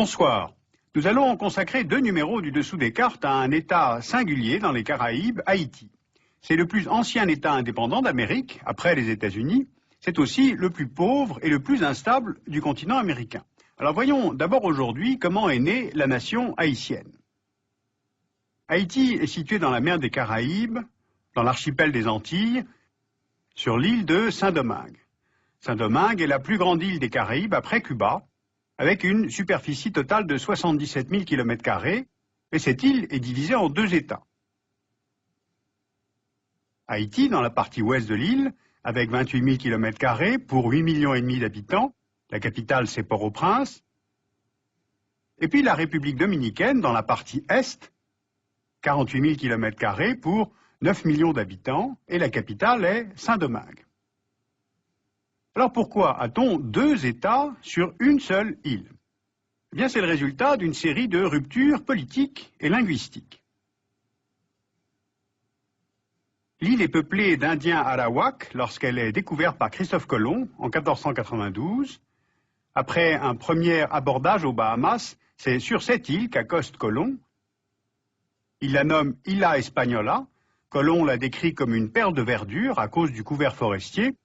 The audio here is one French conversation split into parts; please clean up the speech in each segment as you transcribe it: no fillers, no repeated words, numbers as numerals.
Bonsoir. Nous allons consacrer 2 numéros du dessous des cartes à un État singulier dans les Caraïbes, Haïti. C'est le plus ancien État indépendant d'Amérique, après les États-Unis. C'est aussi le plus pauvre et le plus instable du continent américain. Alors voyons d'abord aujourd'hui comment est née la nation haïtienne. Haïti est situé dans la mer des Caraïbes, dans l'archipel des Antilles, sur l'île de Saint-Domingue. Saint-Domingue est la plus grande île des Caraïbes après Cuba, avec une superficie totale de 77 000 km², et cette île est divisée en 2 États. Haïti, dans la partie ouest de l'île, avec 28 000 km² pour 8,5 millions d'habitants, la capitale c'est Port-au-Prince, et puis la République dominicaine, dans la partie est, 48 000 km² pour 9 millions d'habitants, et la capitale est Saint-Domingue. Alors pourquoi a-t-on 2 États sur une seule île? Eh bien, c'est le résultat d'une série de ruptures politiques et linguistiques. L'île est peuplée d'Indiens Arawaks lorsqu'elle est découverte par Christophe Colomb en 1492. Après un premier abordage aux Bahamas, c'est sur cette île qu'accoste Colomb. Il la nomme Isla Española. Colomb la décrit comme une perle de verdure à cause du couvert forestier.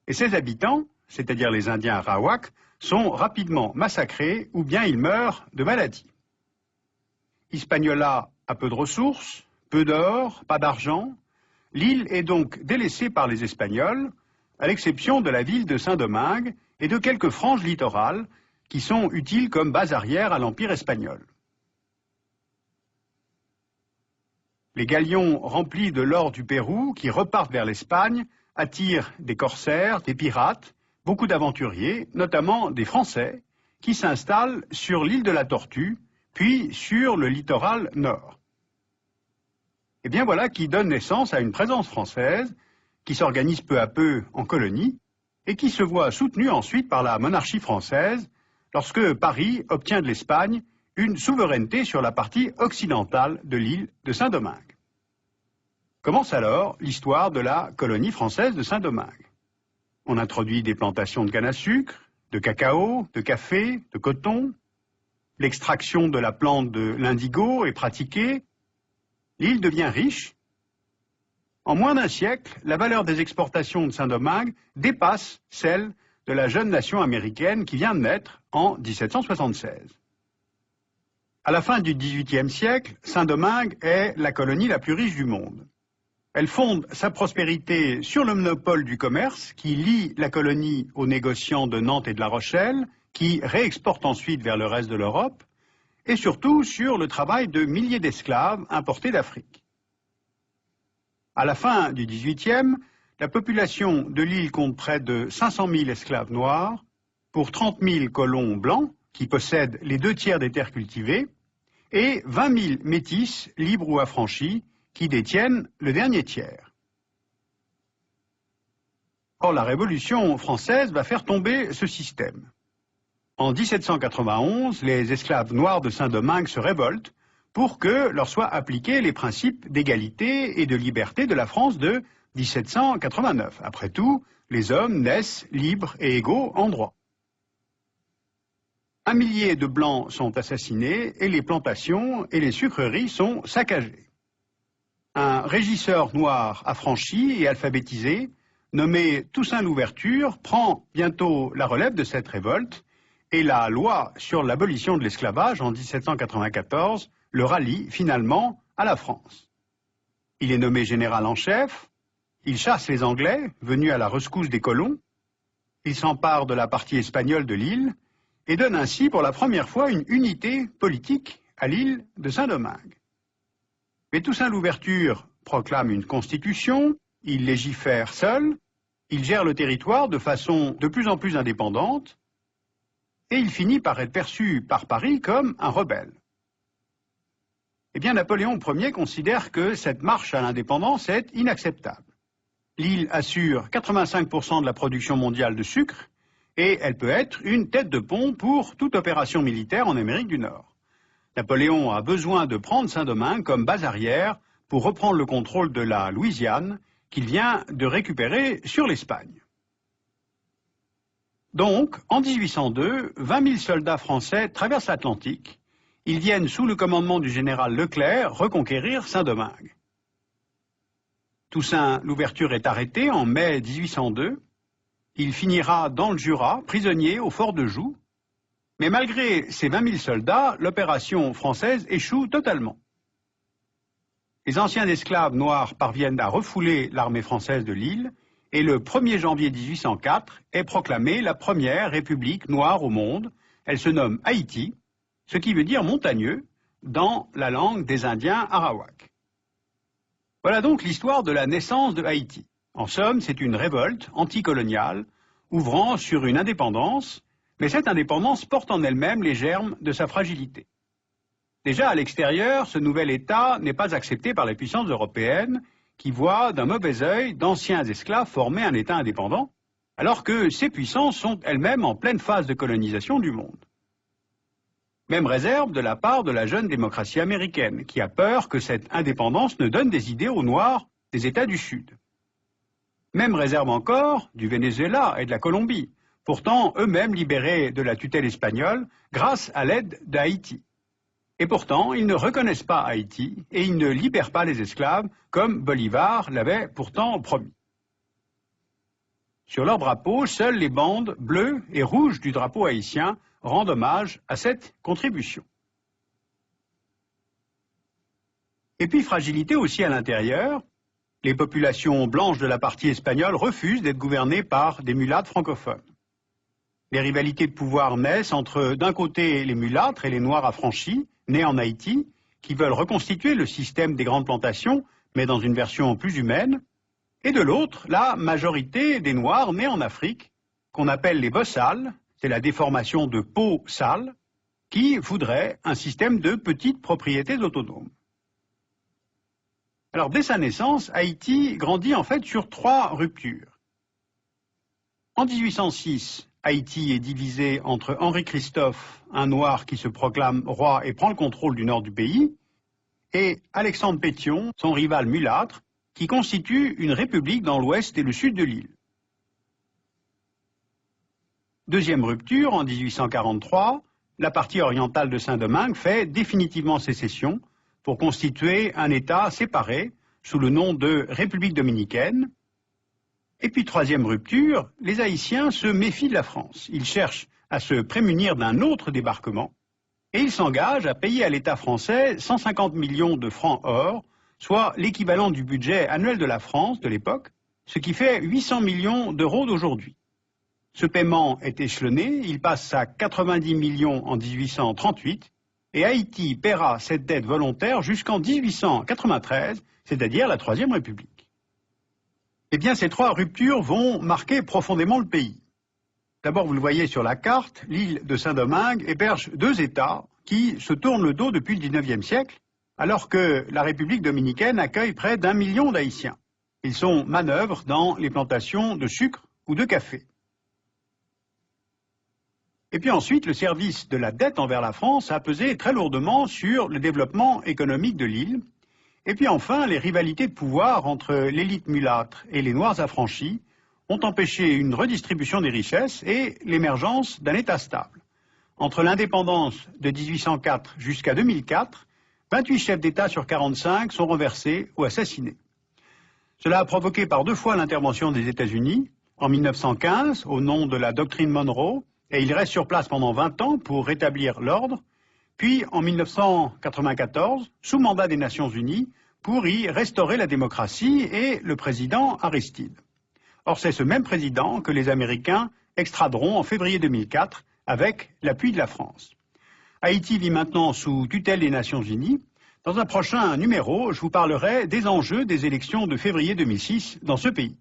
Et ses habitants, c'est-à-dire les Indiens Arawaks, sont rapidement massacrés ou bien ils meurent de maladie. Hispaniola a peu de ressources, peu d'or, pas d'argent. L'île est donc délaissée par les Espagnols, à l'exception de la ville de Saint-Domingue et de quelques franges littorales qui sont utiles comme base arrière à l'Empire espagnol. Les galions remplis de l'or du Pérou qui repartent vers l'Espagne attirent des corsaires, des pirates, beaucoup d'aventuriers, notamment des Français, qui s'installent sur l'île de la Tortue, puis sur le littoral nord. Et bien voilà qui donne naissance à une présence française, qui s'organise peu à peu en colonie, et qui se voit soutenue ensuite par la monarchie française, lorsque Paris obtient de l'Espagne une souveraineté sur la partie occidentale de l'île de Saint-Domingue. Commence alors l'histoire de la colonie française de Saint-Domingue. On introduit des plantations de canne à sucre, de cacao, de café, de coton. L'extraction de la plante de l'indigo est pratiquée. L'île devient riche. En moins d'un siècle, la valeur des exportations de Saint-Domingue dépasse celle de la jeune nation américaine qui vient de naître en 1776. À la fin du XVIIIe siècle, Saint-Domingue est la colonie la plus riche du monde. Elle fonde sa prospérité sur le monopole du commerce qui lie la colonie aux négociants de Nantes et de La Rochelle, qui réexportent ensuite vers le reste de l'Europe, et surtout sur le travail de milliers d'esclaves importés d'Afrique. À la fin du XVIIIe, la population de l'île compte près de 500 000 esclaves noirs pour 30 000 colons blancs qui possèdent les 2/3 des terres cultivées et 20 000 métis libres ou affranchis qui détiennent le dernier tiers. Or, la Révolution française va faire tomber ce système. En 1791, les esclaves noirs de Saint-Domingue se révoltent pour que leur soient appliqués les principes d'égalité et de liberté de la France de 1789. Après tout, les hommes naissent libres et égaux en droit. 1 millier de blancs sont assassinés et les plantations et les sucreries sont saccagées. Un régisseur noir affranchi et alphabétisé, nommé Toussaint Louverture, prend bientôt la relève de cette révolte et la loi sur l'abolition de l'esclavage en 1794 le rallie finalement à la France. Il est nommé général en chef, il chasse les Anglais venus à la rescousse des colons, il s'empare de la partie espagnole de l'île et donne ainsi pour la première fois une unité politique à l'île de Saint-Domingue. Mais Toussaint Louverture proclame une constitution, il légifère seul, il gère le territoire de façon de plus en plus indépendante, et il finit par être perçu par Paris comme un rebelle. Eh bien, Napoléon Ier considère que cette marche à l'indépendance est inacceptable. L'île assure 85% de la production mondiale de sucre, et elle peut être une tête de pont pour toute opération militaire en Amérique du Nord. Napoléon a besoin de prendre Saint-Domingue comme base arrière pour reprendre le contrôle de la Louisiane qu'il vient de récupérer sur l'Espagne. Donc, en 1802, 20 000 soldats français traversent l'Atlantique. Ils viennent, sous le commandement du général Leclerc, reconquérir Saint-Domingue. Toussaint Louverture est arrêté en mai 1802. Il finira dans le Jura, prisonnier au fort de Joux. Mais malgré ces 20 000 soldats, l'opération française échoue totalement. Les anciens esclaves noirs parviennent à refouler l'armée française de l'île et le 1er janvier 1804 est proclamée la première république noire au monde. Elle se nomme Haïti, ce qui veut dire montagneux dans la langue des Indiens arawaks. Voilà donc l'histoire de la naissance de Haïti. En somme, c'est une révolte anticoloniale ouvrant sur une indépendance, mais cette indépendance porte en elle-même les germes de sa fragilité. Déjà à l'extérieur, ce nouvel État n'est pas accepté par les puissances européennes qui voient d'un mauvais œil d'anciens esclaves former un État indépendant, alors que ces puissances sont elles-mêmes en pleine phase de colonisation du monde. Même réserve de la part de la jeune démocratie américaine, qui a peur que cette indépendance ne donne des idées aux Noirs des États du Sud. Même réserve encore du Venezuela et de la Colombie, pourtant eux-mêmes libérés de la tutelle espagnole grâce à l'aide d'Haïti. Et pourtant, ils ne reconnaissent pas Haïti et ils ne libèrent pas les esclaves comme Bolivar l'avait pourtant promis. Sur leur drapeau, seules les bandes bleues et rouges du drapeau haïtien rendent hommage à cette contribution. Et puis fragilité aussi à l'intérieur, les populations blanches de la partie espagnole refusent d'être gouvernées par des mulâtres francophones. Les rivalités de pouvoir naissent entre, d'un côté, les mulâtres et les noirs affranchis, nés en Haïti, qui veulent reconstituer le système des grandes plantations, mais dans une version plus humaine, et de l'autre, la majorité des noirs nés en Afrique, qu'on appelle les bossales, c'est la déformation de peau sale, qui voudraient un système de petites propriétés autonomes. Alors, dès sa naissance, Haïti grandit en fait sur 3 ruptures. En 1806, Haïti est divisé entre Henri Christophe, un noir qui se proclame roi et prend le contrôle du nord du pays, et Alexandre Pétion, son rival mulâtre, qui constitue une république dans l'ouest et le sud de l'île. Deuxième rupture, en 1843, la partie orientale de Saint-Domingue fait définitivement sécession pour constituer un État séparé sous le nom de République dominicaine. Et puis troisième rupture, les Haïtiens se méfient de la France. Ils cherchent à se prémunir d'un autre débarquement et ils s'engagent à payer à l'État français 150 millions de francs or, soit l'équivalent du budget annuel de la France de l'époque, ce qui fait 800 millions d'euros d'aujourd'hui. Ce paiement est échelonné, il passe à 90 millions en 1838 et Haïti paiera cette dette volontaire jusqu'en 1893, c'est-à-dire la Troisième République. Eh bien, ces 3 ruptures vont marquer profondément le pays. D'abord, vous le voyez sur la carte, l'île de Saint-Domingue héberge 2 États qui se tournent le dos depuis le XIXe siècle, alors que la République dominicaine accueille près d'1 million d'Haïtiens. Ils sont manœuvres dans les plantations de sucre ou de café. Et puis ensuite, le service de la dette envers la France a pesé très lourdement sur le développement économique de l'île. Et puis enfin, les rivalités de pouvoir entre l'élite mulâtre et les noirs affranchis ont empêché une redistribution des richesses et l'émergence d'un État stable. Entre l'indépendance de 1804 jusqu'à 2004, 28 chefs d'État sur 45 sont renversés ou assassinés. Cela a provoqué par 2 fois l'intervention des États-Unis, en 1915 au nom de la doctrine Monroe, et il reste sur place pendant 20 ans pour rétablir l'ordre, puis en 1994, sous mandat des Nations Unies, pour y restaurer la démocratie et le président Aristide. Or, c'est ce même président que les Américains extraderont en février 2004 avec l'appui de la France. Haïti vit maintenant sous tutelle des Nations Unies. Dans un prochain numéro, je vous parlerai des enjeux des élections de février 2006 dans ce pays.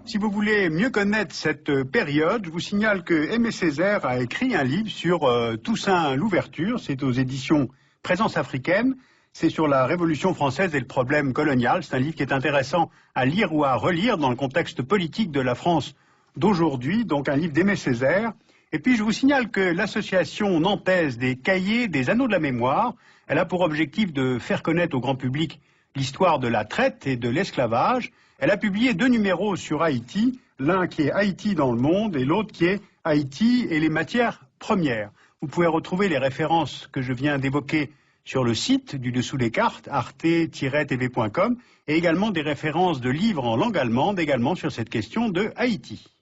Si vous voulez mieux connaître cette période, je vous signale que Aimé Césaire a écrit un livre sur Toussaint Louverture, c'est aux éditions Présence africaine, c'est sur la Révolution française et le problème colonial. C'est un livre qui est intéressant à lire ou à relire dans le contexte politique de la France d'aujourd'hui, donc un livre d'Aimé Césaire. Et puis je vous signale que l'association nantaise des cahiers des Anneaux de la mémoire, elle a pour objectif de faire connaître au grand public l'histoire de la traite et de l'esclavage. Elle a publié 2 numéros sur Haïti, l'un qui est Haïti dans le monde et l'autre qui est Haïti et les matières premières. Vous pouvez retrouver les références que je viens d'évoquer sur le site du dessous des cartes, arte-tv.com, et également des références de livres en langue allemande également sur cette question de Haïti.